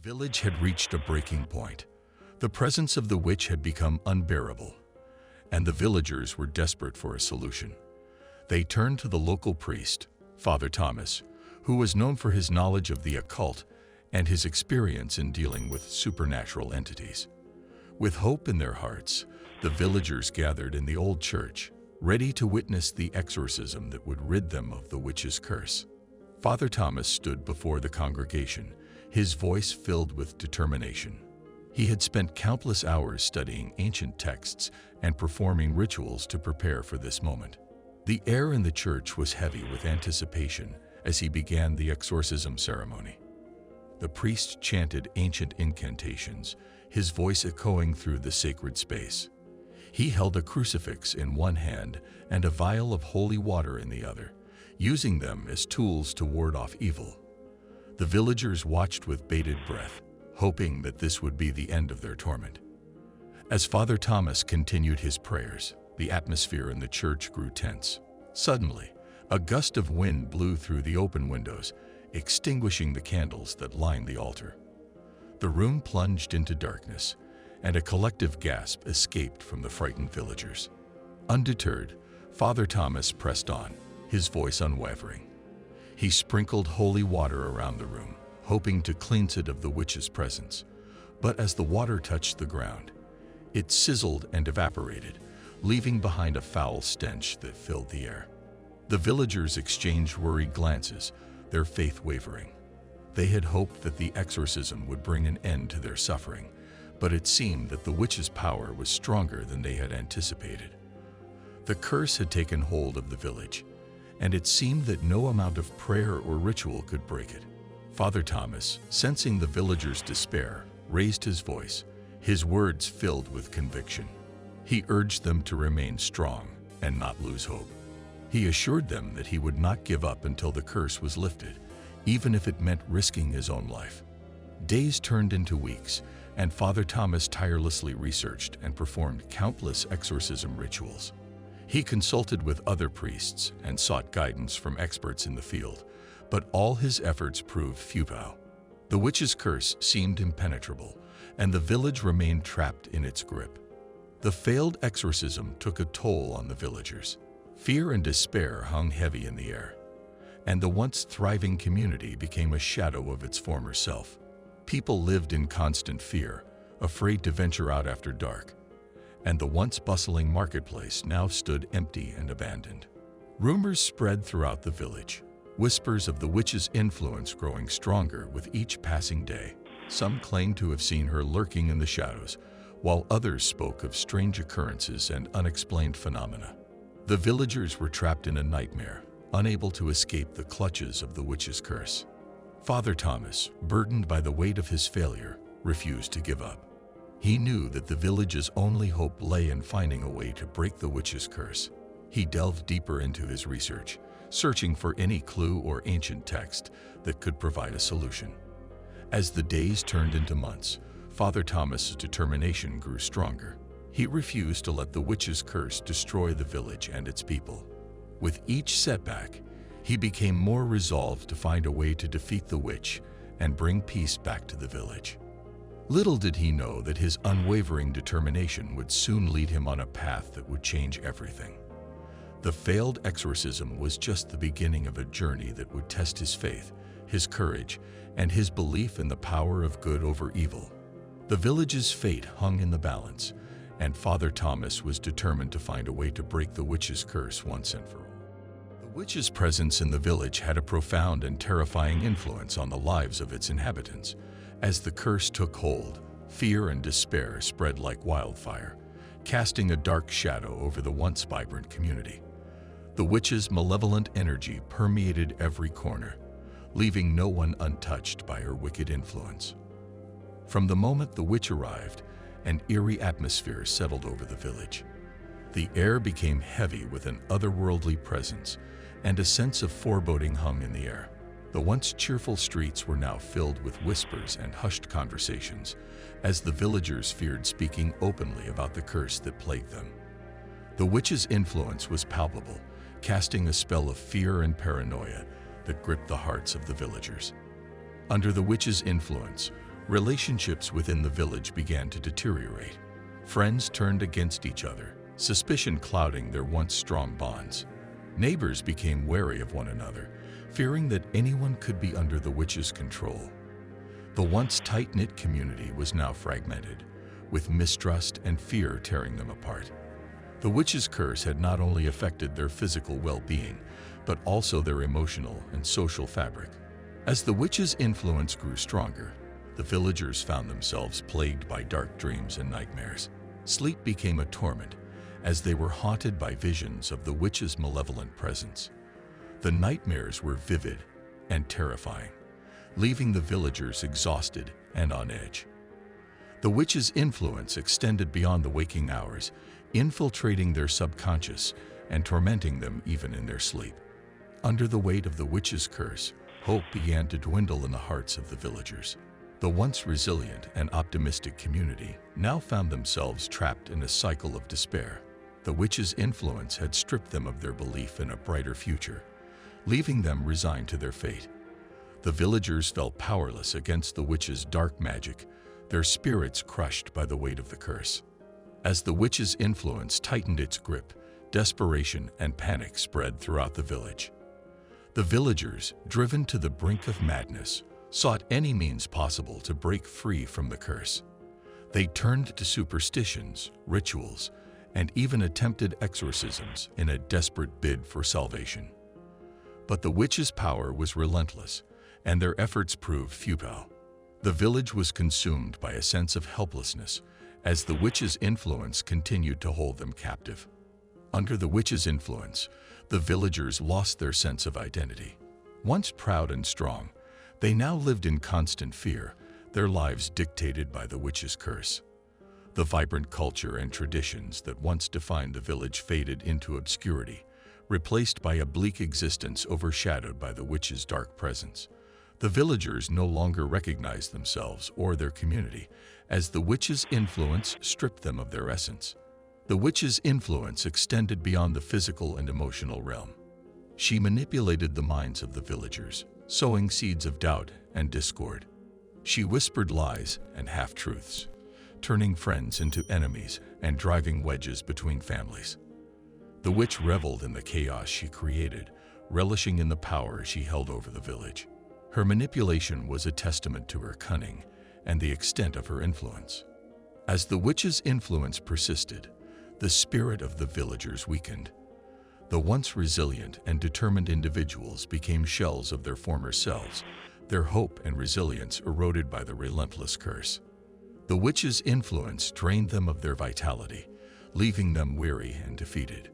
village had reached a breaking point. The presence of the witch had become unbearable, and the villagers were desperate for a solution. They turned to the local priest, Father Thomas, who was known for his knowledge of the occult and his experience in dealing with supernatural entities. With hope in their hearts, the villagers gathered in the old church, ready to witness the exorcism that would rid them of the witch's curse. Father Thomas stood before the congregation, his voice filled with determination. He had spent countless hours studying ancient texts and performing rituals to prepare for this moment. The air in the church was heavy with anticipation as he began the exorcism ceremony. The priest chanted ancient incantations, his voice echoing through the sacred space. He held a crucifix in one hand and a vial of holy water in the other, using them as tools to ward off evil. The villagers watched with bated breath, hoping that this would be the end of their torment. As Father Thomas continued his prayers, the atmosphere in the church grew tense. Suddenly, a gust of wind blew through the open windows, extinguishing the candles that lined the altar. The room plunged into darkness, and a collective gasp escaped from the frightened villagers. Undeterred, Father Thomas pressed on, his voice unwavering. He sprinkled holy water around the room, hoping to cleanse it of the witch's presence. But as the water touched the ground, it sizzled and evaporated, leaving behind a foul stench that filled the air. The villagers exchanged worried glances, their faith wavering. They had hoped that the exorcism would bring an end to their suffering, but it seemed that the witch's power was stronger than they had anticipated. The curse had taken hold of the village, and it seemed that no amount of prayer or ritual could break it. Father Thomas, sensing the villagers' despair, raised his voice, his words filled with conviction. He urged them to remain strong and not lose hope. He assured them that he would not give up until the curse was lifted, even if it meant risking his own life. Days turned into weeks, and Father Thomas tirelessly researched and performed countless exorcism rituals. He consulted with other priests and sought guidance from experts in the field, but all his efforts proved futile. The witch's curse seemed impenetrable, and the village remained trapped in its grip. The failed exorcism took a toll on the villagers. Fear and despair hung heavy in the air, and the once thriving community became a shadow of its former self. People lived in constant fear, afraid to venture out after dark, and the once bustling marketplace now stood empty and abandoned. Rumors spread throughout the village, whispers of the witch's influence growing stronger with each passing day. Some claimed to have seen her lurking in the shadows, while others spoke of strange occurrences and unexplained phenomena. The villagers were trapped in a nightmare, unable to escape the clutches of the witch's curse. Father Thomas, burdened by the weight of his failure, refused to give up. He knew that the village's only hope lay in finding a way to break the witch's curse. He delved deeper into his research, searching for any clue or ancient text that could provide a solution. As the days turned into months, Father Thomas's determination grew stronger. He refused to let the witch's curse destroy the village and its people. With each setback, he became more resolved to find a way to defeat the witch and bring peace back to the village. Little did he know that his unwavering determination would soon lead him on a path that would change everything. The failed exorcism was just the beginning of a journey that would test his faith, his courage, and his belief in the power of good over evil. The village's fate hung in the balance, and Father Thomas was determined to find a way to break the witch's curse once and for all. The witch's presence in the village had a profound and terrifying influence on the lives of its inhabitants. As the curse took hold, fear and despair spread like wildfire, casting a dark shadow over the once vibrant community. The witch's malevolent energy permeated every corner, leaving no one untouched by her wicked influence. From the moment the witch arrived, an eerie atmosphere settled over the village. The air became heavy with an otherworldly presence, and a sense of foreboding hung in the air. The once cheerful streets were now filled with whispers and hushed conversations, as the villagers feared speaking openly about the curse that plagued them. The witch's influence was palpable, casting a spell of fear and paranoia that gripped the hearts of the villagers. Under the witch's influence, Relationships within the village began to deteriorate. Friends turned against each other, suspicion clouding their once strong bonds. Neighbors became wary of one another, fearing that anyone could be under the witch's control. The once tight-knit community was now fragmented, with mistrust and fear tearing them apart. The witch's curse had not only affected their physical well-being, but also their emotional and social fabric. As the witch's influence grew stronger, the villagers found themselves plagued by dark dreams and nightmares. Sleep became a torment, as they were haunted by visions of the witch's malevolent presence. The nightmares were vivid and terrifying, leaving the villagers exhausted and on edge. The witch's influence extended beyond the waking hours, infiltrating their subconscious and tormenting them even in their sleep. Under the weight of the witch's curse, hope began to dwindle in the hearts of the villagers. The once resilient and optimistic community now found themselves trapped in a cycle of despair. The witch's influence had stripped them of their belief in a brighter future, leaving them resigned to their fate. The villagers felt powerless against the witch's dark magic, their spirits crushed by the weight of the curse. As the witch's influence tightened its grip, desperation and panic spread throughout the village. The villagers, driven to the brink of madness, sought any means possible to break free from the curse. They turned to superstitions, rituals, and even attempted exorcisms in a desperate bid for salvation. But the witch's power was relentless, and their efforts proved futile. The village was consumed by a sense of helplessness as the witch's influence continued to hold them captive. Under the witch's influence, the villagers lost their sense of identity. Once proud and strong, they now lived in constant fear, their lives dictated by the witch's curse. The vibrant culture and traditions that once defined the village faded into obscurity, replaced by a bleak existence overshadowed by the witch's dark presence. The villagers no longer recognized themselves or their community, as the witch's influence stripped them of their essence. The witch's influence extended beyond the physical and emotional realm. She manipulated the minds of the villagers, sowing seeds of doubt and discord. She whispered lies and half-truths, turning friends into enemies and driving wedges between families. The witch reveled in the chaos she created, relishing in the power she held over the village. Her manipulation was a testament to her cunning and the extent of her influence. As the witch's influence persisted, the spirit of the villagers weakened. The once resilient and determined individuals became shells of their former selves, their hope and resilience eroded by the relentless curse. The witch's influence drained them of their vitality, leaving them weary and defeated.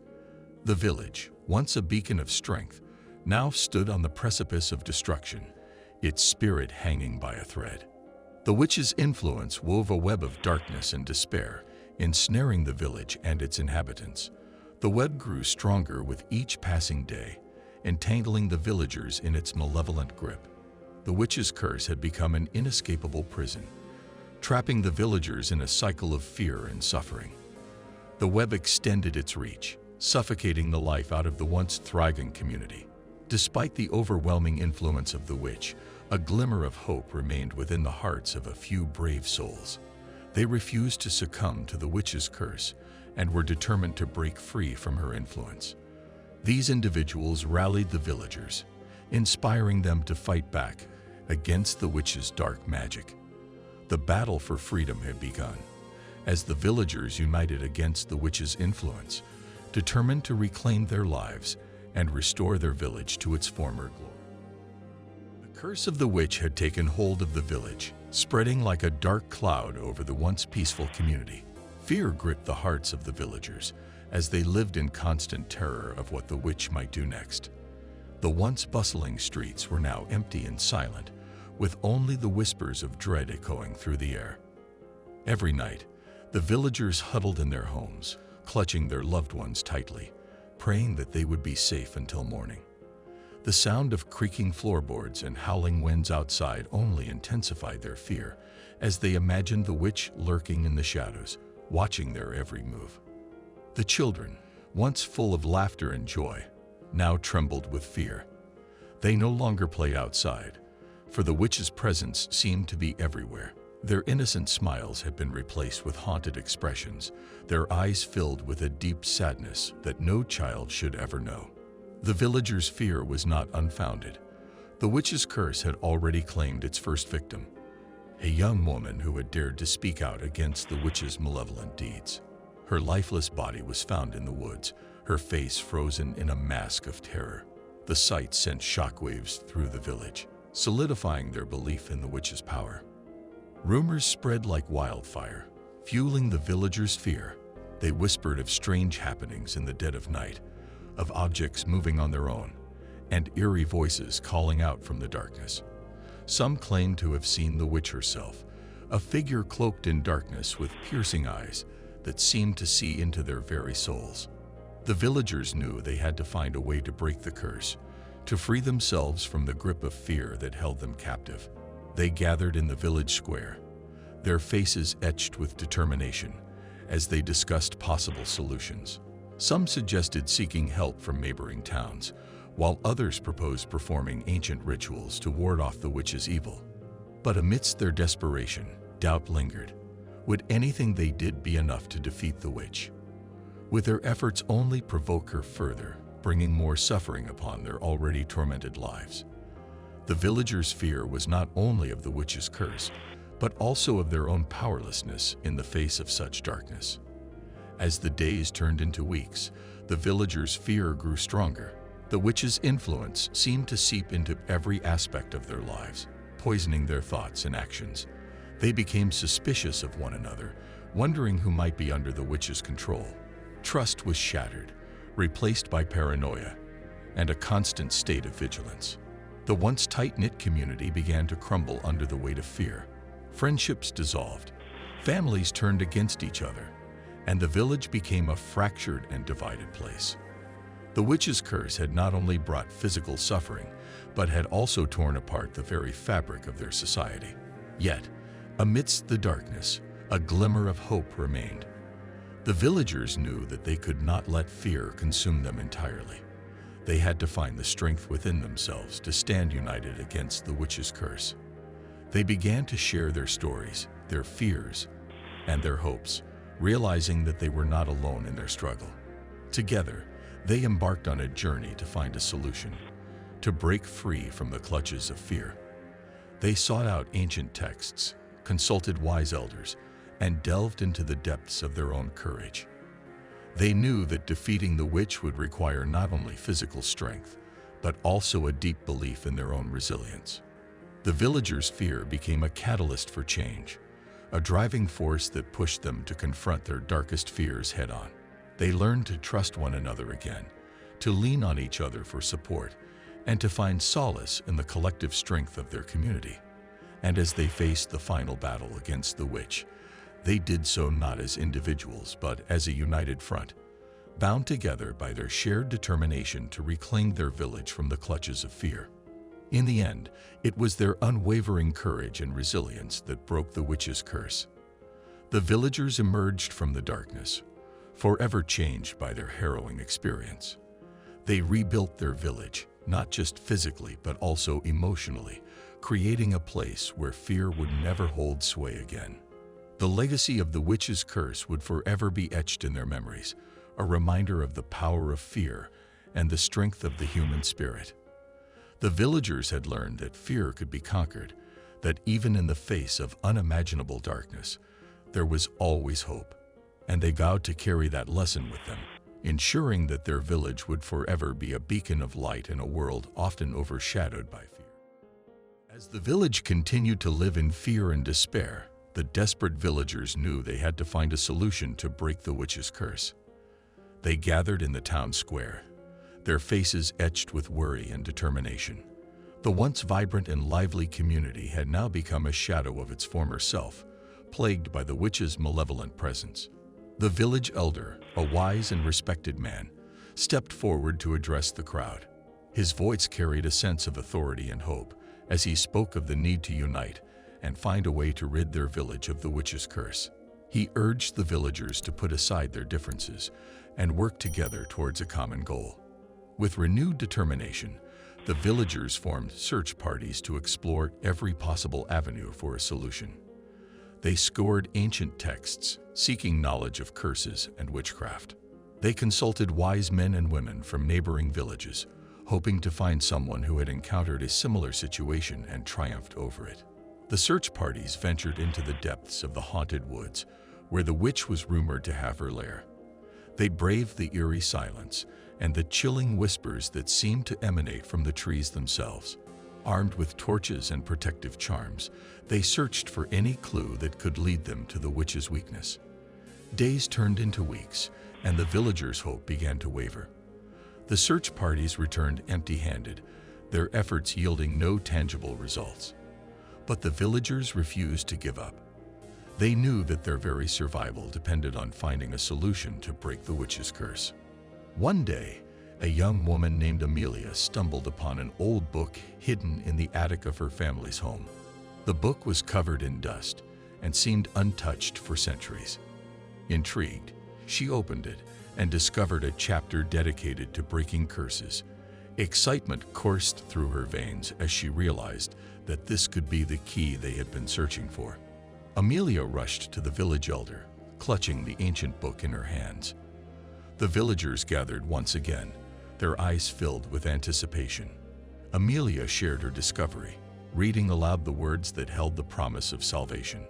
The village, once a beacon of strength, now stood on the precipice of destruction, its spirit hanging by a thread. The witch's influence wove a web of darkness and despair, ensnaring the village and its inhabitants. The web grew stronger with each passing day, entangling the villagers in its malevolent grip. The witch's curse had become an inescapable prison, trapping the villagers in a cycle of fear and suffering. The web extended its reach, suffocating the life out of the once thriving community. Despite the overwhelming influence of the witch, a glimmer of hope remained within the hearts of a few brave souls. They refused to succumb to the witch's curse and were determined to break free from her influence. These individuals rallied the villagers, inspiring them to fight back against the witch's dark magic. The battle for freedom had begun, as the villagers united against the witch's influence, determined to reclaim their lives and restore their village to its former glory. The curse of the witch had taken hold of the village, spreading like a dark cloud over the once peaceful community. Fear gripped the hearts of the villagers as they lived in constant terror of what the witch might do next. The once bustling streets were now empty and silent, with only the whispers of dread echoing through the air. Every night, the villagers huddled in their homes, clutching their loved ones tightly, praying that they would be safe until morning. The sound of creaking floorboards and howling winds outside only intensified their fear as they imagined the witch lurking in the shadows, watching their every move. The children, once full of laughter and joy, now trembled with fear. They no longer played outside, for the witch's presence seemed to be everywhere. Their innocent smiles had been replaced with haunted expressions, their eyes filled with a deep sadness that no child should ever know. The villagers' fear was not unfounded. The witch's curse had already claimed its first victim, a young woman who had dared to speak out against the witch's malevolent deeds. Her lifeless body was found in the woods, her face frozen in a mask of terror. The sight sent shockwaves through the village, solidifying their belief in the witch's power. Rumors spread like wildfire, fueling the villagers' fear. They whispered of strange happenings in the dead of night, of objects moving on their own, and eerie voices calling out from the darkness. Some claimed to have seen the witch herself, a figure cloaked in darkness with piercing eyes that seemed to see into their very souls. The villagers knew they had to find a way to break the curse, to free themselves from the grip of fear that held them captive. They gathered in the village square, their faces etched with determination as they discussed possible solutions. Some suggested seeking help from neighboring towns, while others proposed performing ancient rituals to ward off the witch's evil. But amidst their desperation, doubt lingered. Would anything they did be enough to defeat the witch? Would their efforts only provoke her further, bringing more suffering upon their already tormented lives? The villagers' fear was not only of the witch's curse, but also of their own powerlessness in the face of such darkness. As the days turned into weeks, the villagers' fear grew stronger. The witch's influence seemed to seep into every aspect of their lives, poisoning their thoughts and actions. They became suspicious of one another, wondering who might be under the witch's control. Trust was shattered, replaced by paranoia, and a constant state of vigilance. The once tight-knit community began to crumble under the weight of fear. Friendships dissolved, families turned against each other, and the village became a fractured and divided place. The witch's curse had not only brought physical suffering, but had also torn apart the very fabric of their society. Yet, amidst the darkness, a glimmer of hope remained. The villagers knew that they could not let fear consume them entirely. They had to find the strength within themselves to stand united against the witch's curse. They began to share their stories, their fears, and their hopes, realizing that they were not alone in their struggle. Together, they embarked on a journey to find a solution, to break free from the clutches of fear. They sought out ancient texts, consulted wise elders, and delved into the depths of their own courage. They knew that defeating the witch would require not only physical strength, but also a deep belief in their own resilience. The villagers' fear became a catalyst for change, a driving force that pushed them to confront their darkest fears head-on. They learned to trust one another again, to lean on each other for support, and to find solace in the collective strength of their community. And as they faced the final battle against the witch, they did so not as individuals, but as a united front, bound together by their shared determination to reclaim their village from the clutches of fear. In the end, it was their unwavering courage and resilience that broke the witch's curse. The villagers emerged from the darkness, forever changed by their harrowing experience. They rebuilt their village, not just physically, but also emotionally, creating a place where fear would never hold sway again. The legacy of the witch's curse would forever be etched in their memories, a reminder of the power of fear and the strength of the human spirit. The villagers had learned that fear could be conquered, that even in the face of unimaginable darkness, there was always hope, and they vowed to carry that lesson with them, ensuring that their village would forever be a beacon of light in a world often overshadowed by fear. As the village continued to live in fear and despair, the desperate villagers knew they had to find a solution to break the witch's curse. They gathered in the town square, their faces etched with worry and determination. The once vibrant and lively community had now become a shadow of its former self, plagued by the witch's malevolent presence. The village elder, a wise and respected man, stepped forward to address the crowd. His voice carried a sense of authority and hope as he spoke of the need to unite and find a way to rid their village of the witch's curse. He urged the villagers to put aside their differences and work together towards a common goal. With renewed determination, the villagers formed search parties to explore every possible avenue for a solution. They scoured ancient texts, seeking knowledge of curses and witchcraft. They consulted wise men and women from neighboring villages, hoping to find someone who had encountered a similar situation and triumphed over it. The search parties ventured into the depths of the haunted woods, where the witch was rumored to have her lair. They braved the eerie silence and the chilling whispers that seemed to emanate from the trees themselves. Armed with torches and protective charms, they searched for any clue that could lead them to the witch's weakness. Days turned into weeks, and the villagers' hope began to waver. The search parties returned empty-handed, their efforts yielding no tangible results. But the villagers refused to give up. They knew that their very survival depended on finding a solution to break the witch's curse. One day, a young woman named Amelia stumbled upon an old book hidden in the attic of her family's home. The book was covered in dust and seemed untouched for centuries. Intrigued, she opened it and discovered a chapter dedicated to breaking curses. Excitement coursed through her veins as she realized that this could be the key they had been searching for. Amelia rushed to the village elder, clutching the ancient book in her hands. The villagers gathered once again, their eyes filled with anticipation. Amelia shared her discovery, reading aloud the words that held the promise of salvation.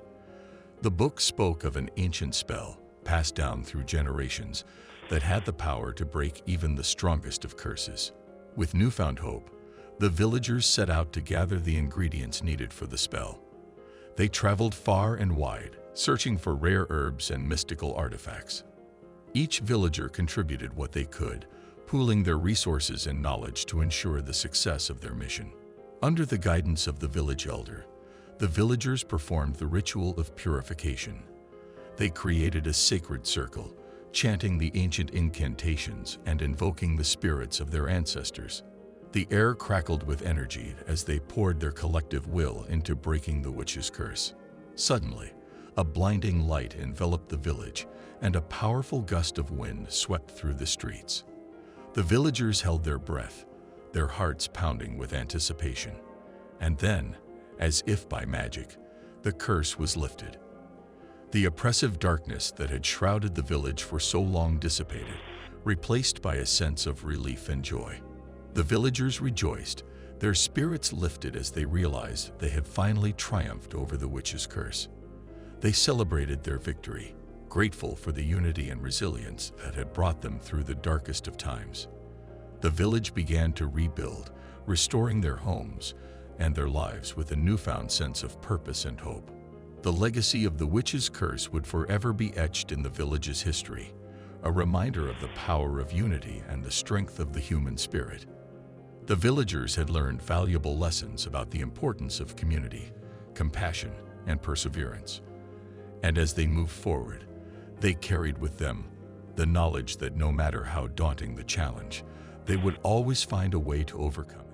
The book spoke of an ancient spell, passed down through generations, that had the power to break even the strongest of curses. With newfound hope, the villagers set out to gather the ingredients needed for the spell. They traveled far and wide, searching for rare herbs and mystical artifacts. Each villager contributed what they could, pooling their resources and knowledge to ensure the success of their mission. Under the guidance of the village elder, the villagers performed the ritual of purification. They created a sacred circle, chanting the ancient incantations and invoking the spirits of their ancestors. The air crackled with energy as they poured their collective will into breaking the witch's curse. Suddenly, a blinding light enveloped the village, and a powerful gust of wind swept through the streets. The villagers held their breath, their hearts pounding with anticipation. And then, as if by magic, the curse was lifted. The oppressive darkness that had shrouded the village for so long dissipated, replaced by a sense of relief and joy. The villagers rejoiced, their spirits lifted as they realized they had finally triumphed over the witch's curse. They celebrated their victory, grateful for the unity and resilience that had brought them through the darkest of times. The village began to rebuild, restoring their homes and their lives with a newfound sense of purpose and hope. The legacy of the witch's curse would forever be etched in the village's history, a reminder of the power of unity and the strength of the human spirit. The villagers had learned valuable lessons about the importance of community, compassion, and perseverance. And as they moved forward, they carried with them the knowledge that no matter how daunting the challenge, they would always find a way to overcome.